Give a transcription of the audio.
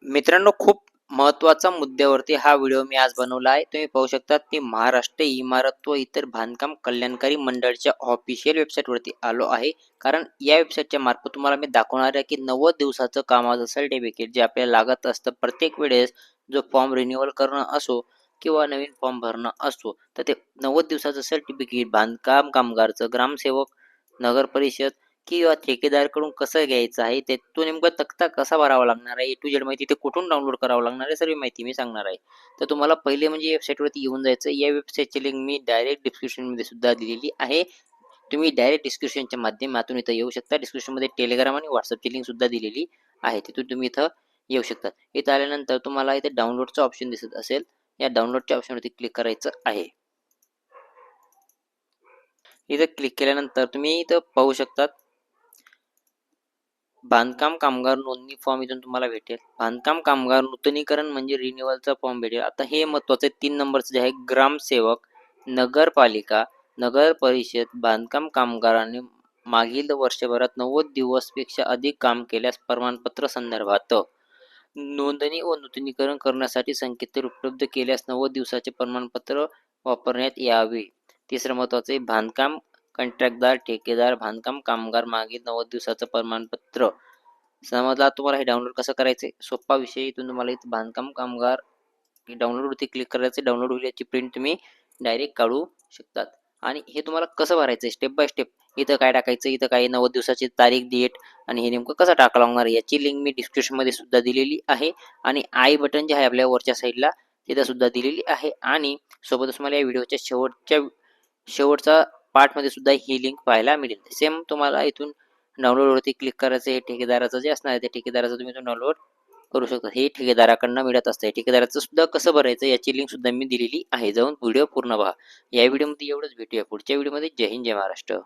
मित्रांनो, खूप महत्त्वाचा मुद्द्यावरती हा व्हिडिओ मी आज बनवला आहे. तुम्ही पाहू शकता की महाराष्ट्र इमारत व इतर बांधकाम कल्याणकारी मंडळाच्या ऑफिशियल वेबसाईटवरती आलो आहे. कारण या वेबसाईटच्या मार्फत तुम्हाला मी दाखवणार आहे की 90 दिवसाचं कामाचं सर्टिफिकेट जे आपल्याला लागत असतं प्रत्येक वेळेस जो फॉर्म रिन्यूअल करणं असो किंवा नवीन फॉर्म भरणं असो, तर ते 90 दिवसाचं सर्टिफिकेट बांधकाम कामगारचं, ग्रामसेवक, नगर परिषद किंवा ठेकेदारकडून कसं घ्यायचं आहे, ते तो नेमका तक्ता कसा भरावा लागणार आहे, ए टू झेड माहिती ते कुठून डाउनलोड करावं लागणार आहे, सर्व माहिती मी सांगणार आहे. तर तुम्हाला पहिले म्हणजे वेबसाईटवरती येऊन जायचं. या वेबसाईटची लिंक मी डायरेक्ट डिस्क्रिप्शनमध्ये सुद्धा दिलेली आहे. तुम्ही डायरेक्ट डिस्क्रिप्शनच्या माध्यमातून इथं येऊ शकता. डिस्क्रिप्शनमध्ये टेलिग्राम आणि व्हॉट्सअपची लिंक सुद्धा दिलेली आहे. तिथून तुम्ही इथं येऊ शकता. इथं आल्यानंतर तुम्हाला इथे डाउनलोडचा ऑप्शन दिसत असेल. या डाउनलोडच्या ऑप्शनवरती क्लिक करायचं आहे. इथं क्लिक केल्यानंतर तुम्ही इथं पाहू शकता बांधकाम कामगार नोंदणी फॉर्म इथून तुम्हाला भेटेल. बांधकाम कामगार नूतनीकरण म्हणजे रिन्युअलचा फॉर्म भेटेल. आता हे महत्त्वाचं आहे 3 नंबरचं जे आहे ग्रामसेवक, नगरपालिका, नगर परिषद, बांधकाम कामगारांनी मागील वर्षभरात 90 दिवसपेक्षा अधिक काम केल्यास प्रमाणपत्र संदर्भात नोंदणी व नूतनीकरण करण्यासाठी संकेतस्थळ उपलब्ध केल्यास 90 दिवसाचे प्रमाणपत्र वापरण्यात यावे. तिसरं महत्त्वाचं आहे बांधकाम कंत्राटदार, ठेकेदार, बांधकाम कामगार मागील 90 दिवसाचं प्रमाणपत्र. समजला तुम्हाला हे डाउनलोड कसं करायचं सोपा विषय. इथून तुम्हाला इथं बांधकाम कामगार डाउनलोडवरती क्लिक करायचं. डाउनलोड होईल याची प्रिंट तुम्ही डायरेक्ट काढू शकतात. आणि हे तुम्हाला कसं भरायचं स्टेप बाय स्टेप. इथं काय टाकायचं, इथं काही 90 दिवसाची तारीख, डेट आणि हे नेमकं कसं टाकावं लागणार याची लिंक मी डिस्क्रिप्शनमध्ये सुद्धा दिलेली आहे. आणि आय बटन जे आहे आपल्या वरच्या साईडला तिथं सुद्धा दिलेली आहे. आणि सोबतच मला या व्हिडिओच्या शेवटचा पार्टमध्ये सुद्धा ही लिंक पाहायला मिळेल. सेम तुम्हाला इथून डाउनलोडवरती क्लिक करायचं. हे ठेकेदाराचं जे असणार आहे ते ठेकेदाराचं तुम्ही इथून डाउनलोड करू शकता. हे ठेकेदाराकडनं मिळत असतं. ठेकेदाराचं सुद्धा कसं भरायचं याची लिंक सुद्धा मी दिलेली आहे. जाऊन व्हिडिओ पूर्ण पहा. या व्हिडिओमध्ये एवढंच. भेटूया पुढच्या व्हिडिओमध्ये. जय हिंद, जय महाराष्ट्र.